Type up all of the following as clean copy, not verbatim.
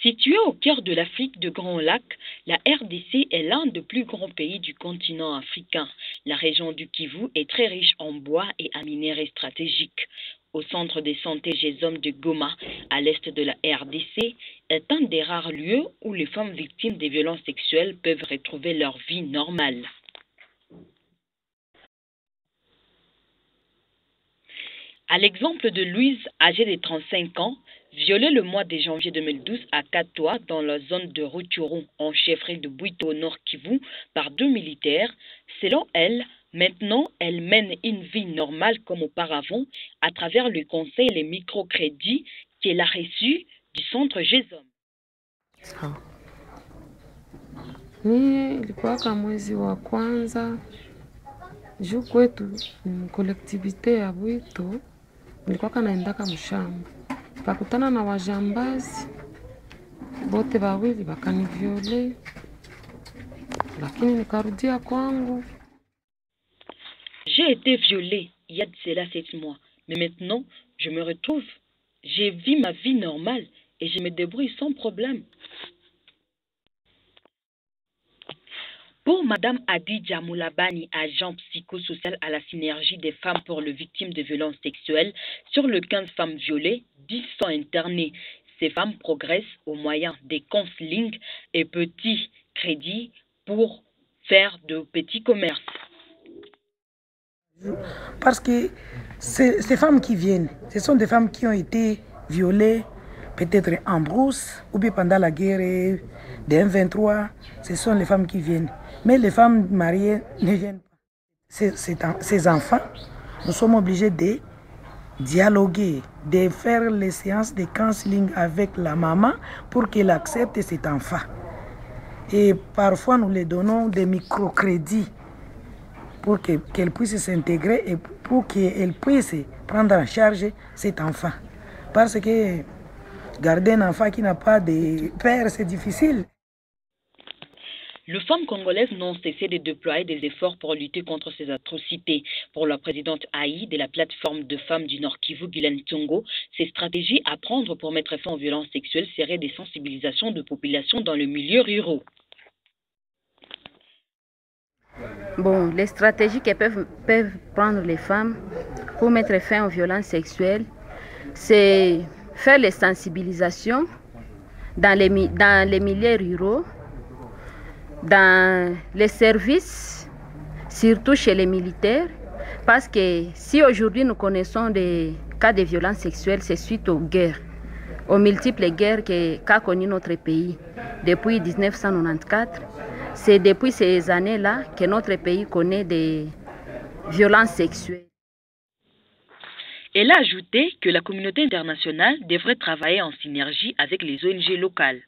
Située au cœur de l'Afrique de Grand Lac, la RDC est l'un des plus grands pays du continent africain. La région du Kivu est très riche en bois et en minéraux stratégiques. Au centre de santé Gézom de Goma, à l'est de la RDC, est un des rares lieux où les femmes victimes des violences sexuelles peuvent retrouver leur vie normale. À l'exemple de Louise, âgée de 35 ans, violée le mois de janvier 2012 à Katoa, dans la zone de Rutshuru, en chefferie de Bwito au Nord Kivu, par 2 militaires, selon elle, maintenant, elle mène une vie normale comme auparavant à travers le conseil et les microcrédits qu'elle a reçus du centre Gézom. Ilikuwaka mwezi wa kwanza juu kwetu kolektivite ya Bwito, nilikuwaka naendaka mshamba pakutana na wajambazi bote bawili bakaniviole, lakini nikarudia kwangu. J'ai été violée il y a de cela 7 mois, mais maintenant je me retrouve, j'ai vu ma vie normale et je me débrouille sans problème. Pour Madame Adidja Moulabani, agent psychosocial à la synergie des femmes pour les victimes de violences sexuelles, sur les 15 femmes violées, 10 sont internées. Ces femmes progressent au moyen des counseling et petits crédits pour faire de petits commerces. Parce que ces femmes qui viennent, ce sont des femmes qui ont été violées, peut-être en brousse, ou bien pendant la guerre de M23, ce sont les femmes qui viennent. Mais les femmes mariées ne viennent pas. Ces enfants, nous sommes obligés de dialoguer, de faire les séances de counseling avec la maman pour qu'elle accepte cet enfant. Et parfois, nous les donnons des microcrédits pour qu'elle puisse s'intégrer et pour qu'elle puisse prendre en charge cet enfant. Parce que garder un enfant qui n'a pas de père, c'est difficile. Les femmes congolaises n'ont cessé de déployer des efforts pour lutter contre ces atrocités. Pour la présidente Aïe de la plateforme de femmes du Nord Kivu, Guylaine Tsongo, ces stratégies à prendre pour mettre fin aux violences sexuelles seraient des sensibilisations de populations dans le milieu rural. Bon, les stratégies que peuvent prendre les femmes pour mettre fin aux violences sexuelles, c'est faire les sensibilisations dans les milieux ruraux, dans les services, surtout chez les militaires, parce que si aujourd'hui nous connaissons des cas de violences sexuelles, c'est suite aux guerres, aux multiples guerres qu'a connu notre pays depuis 1994. C'est depuis ces années-là que notre pays connaît des violences sexuelles. Elle a ajouté que la communauté internationale devrait travailler en synergie avec les ONG locales.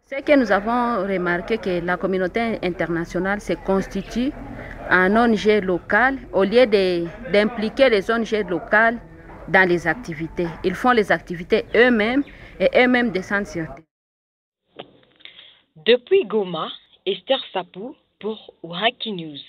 C'est que nous avons remarqué que la communauté internationale se constitue en ONG locale au lieu d'impliquer les ONG locales dans les activités. Ils font les activités eux-mêmes et eux-mêmes descendent sur terre. Depuis Goma, Esther Sapou pour Wahaki News.